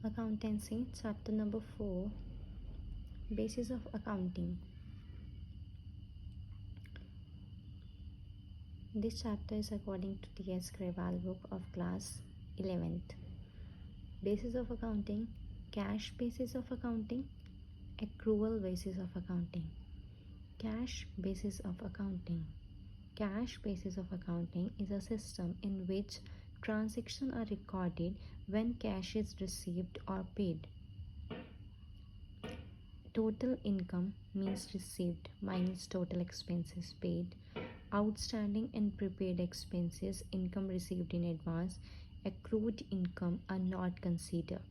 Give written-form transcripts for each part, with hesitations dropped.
Accountancy, chapter number 4, Basis of Accounting. This chapter is according to T.S. Grewal book of class 11th. Basis of accounting, cash basis of accounting, accrual basis of accounting. Cash basis of accounting. Cash basis of accounting is a system in which transactions are recorded when cash is received or paid. Total income means received minus total expenses paid. Outstanding and prepaid expenses, income received in advance, accrued income are not considered.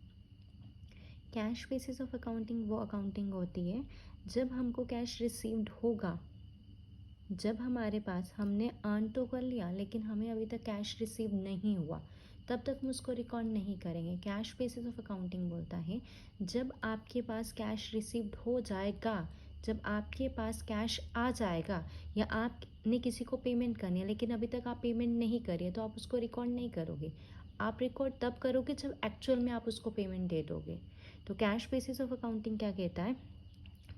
Cash basis of accounting वो accounting होती है जब हमको cash received होगा, जब हमारे पास हमने earn तो कर लिया लेकिन हमें अभी तक कैश रिसीव नहीं हुआ, तब तक हम उसको रिकॉर्ड नहीं करेंगे. कैश बेसिस ऑफ अकाउंटिंग बोलता है जब आपके पास कैश रिसीव्ड हो जाएगा, जब आपके पास कैश आ जाएगा या आपने किसी को पेमेंट करनी है लेकिन अभी तक आप पेमेंट नहीं करिए तो आप उसको रिकॉर्ड नहीं करोगे. आप रिकॉर्ड तब करोगे जब एक्चुअल में आप उसको पेमेंट दे दोगे. तो कैश बेसिस ऑफ अकाउंटिंग क्या कहता है,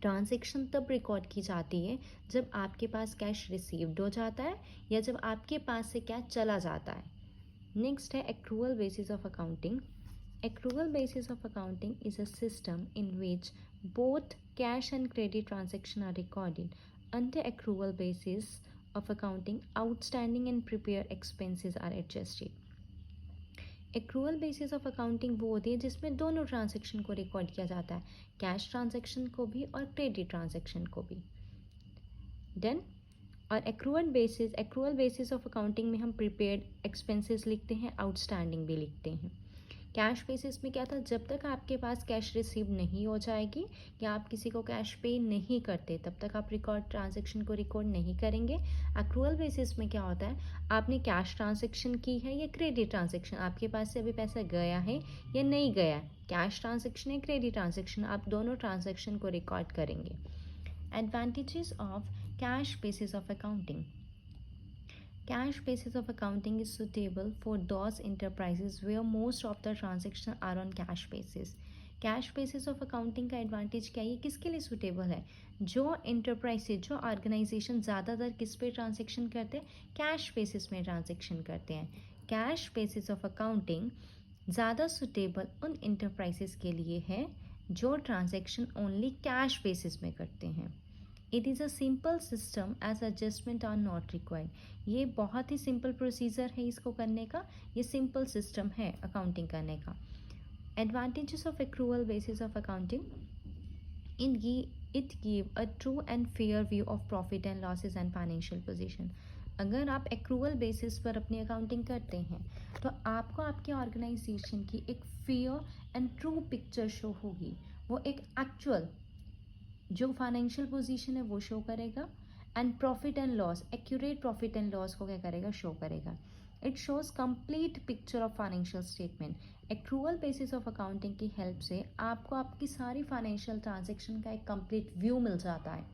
ट्रांजैक्शन तब रिकॉर्ड की जाती है जब आपके पास कैश रिसीव्ड हो जाता है या जब आपके पास से कैश चला जाता है. नेक्स्ट है accrual basis of accounting. Accrual basis of accounting is a system in which both cash and credit transactions are recorded. Under accrual basis of accounting, outstanding and prepared expenses are adjusted. Accrual basis of accounting वो होती है जिसमें दोनों transaction को record किया जाता है, cash transaction को भी और क्रेडिट ट्रांजेक्शन को भी. डन. और एक्रूअल बेसिस ऑफ अकाउंटिंग में हम प्रीपेड एक्सपेंसेस लिखते हैं, आउटस्टैंडिंग भी लिखते हैं. कैश बेसिस में क्या था, जब तक आपके पास कैश रिसीव नहीं हो जाएगी या आप किसी को कैश पे नहीं करते तब तक आप ट्रांजैक्शन को रिकॉर्ड नहीं करेंगे. एक्रूअल बेसिस में क्या होता है, आपने कैश ट्रांजैक्शन की है या क्रेडिट ट्रांजैक्शन, आपके पास से अभी पैसा गया है या नहीं गया, कैश ट्रांजैक्शन या क्रेडिट ट्रांजैक्शन, आप दोनों ट्रांजैक्शन को रिकॉर्ड करेंगे. Advantages of cash basis of accounting. Cash basis of accounting is suitable for those enterprises where most of the transactions are on cash basis. Cash basis of accounting का advantage क्या है, ये किसके लिए suitable है, जो enterprises जो organisation ज़्यादातर किस पे ट्रांजेक्शन करते हैं, कैश बेसिस में ट्रांजेक्शन करते हैं. कैश बेसिस ऑफ अकाउंटिंग ज़्यादा सूटेबल उन एंटरप्राइजेज के लिए है जो ट्रांजेक्शन ओनली कैश बेसिस में करते हैं. It is a simple system as adjustment are not required. ये बहुत ही सिंपल प्रोसीजर है इसको करने का, ये सिंपल सिस्टम है अकाउंटिंग करने का. Advantages of accrual basis of accounting. It give a true and fair view of profit and losses and financial position. अगर आप एक्रूअल बेसिस पर अपनी अकाउंटिंग करते हैं तो आपको आपके ऑर्गेनाइजेशन की एक fair and true picture show होगी. वो एक एक्चुअल जो फाइनेंशियल पोजीशन है वो शो करेगा and profit and loss, accurate profit and loss को क्या करेगा, शो करेगा. It shows complete picture of financial statement. Accrual basis of accounting की हेल्प से आपको आपकी सारी फाइनेंशियल ट्रांजेक्शन का एक कंप्लीट व्यू मिल जाता है.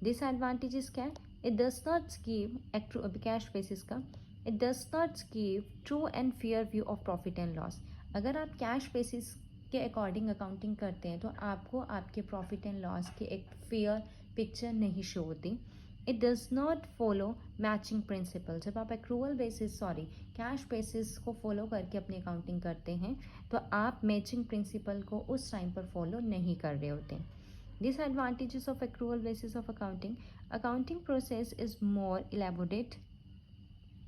डिसएडवांटेजेस क्या है, it does not give cash basis का, it does not give true and fair view of profit and loss. अगर आप कैश बेसिस के अकॉर्डिंग अकाउंटिंग करते हैं तो आपको आपके प्रॉफिट एंड लॉस की एक फेयर पिक्चर नहीं शो होती. It does not follow matching principal. जब आप एक्रूअल बेसिस कैश बेसिस को फॉलो करके अपनी अकाउंटिंग करते हैं तो आप मैचिंग प्रिंसिपल को उस टाइम पर फॉलो नहीं कर रहे होते. Disadvantages of accrual basis of accounting. Accounting process is more elaborate.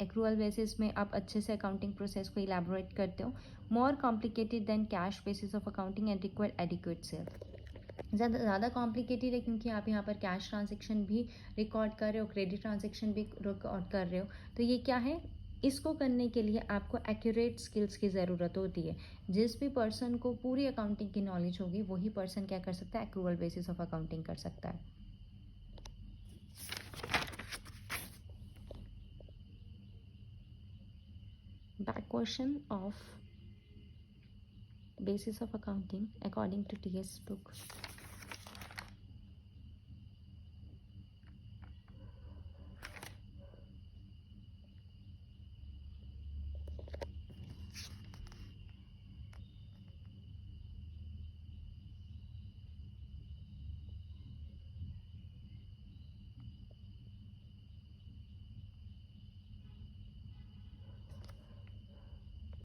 Accrual basis में आप अच्छे से अकाउंटिंग प्रोसेस को इलेबोरेट करते हो. More complicated than cash basis of accounting and require adequate sale. ज़्यादा कॉम्प्लिकेटेड है क्योंकि आप यहाँ पर कैश ट्रांजेक्शन भी रिकॉर्ड कर रहे हो, क्रेडिट ट्रांजेक्शन भी रिकॉर्ड कर रहे हो. तो ये क्या है, इसको करने के लिए आपको एक्यूरेट स्किल्स की ज़रूरत होती है. जिस भी पर्सन को पूरी अकाउंटिंग की नॉलेज होगी वही पर्सन क्या कर सकता है, एक्रूअल बेसिस ऑफ अकाउंटिंग कर सकता है. Back question of basis of accounting according to TS book.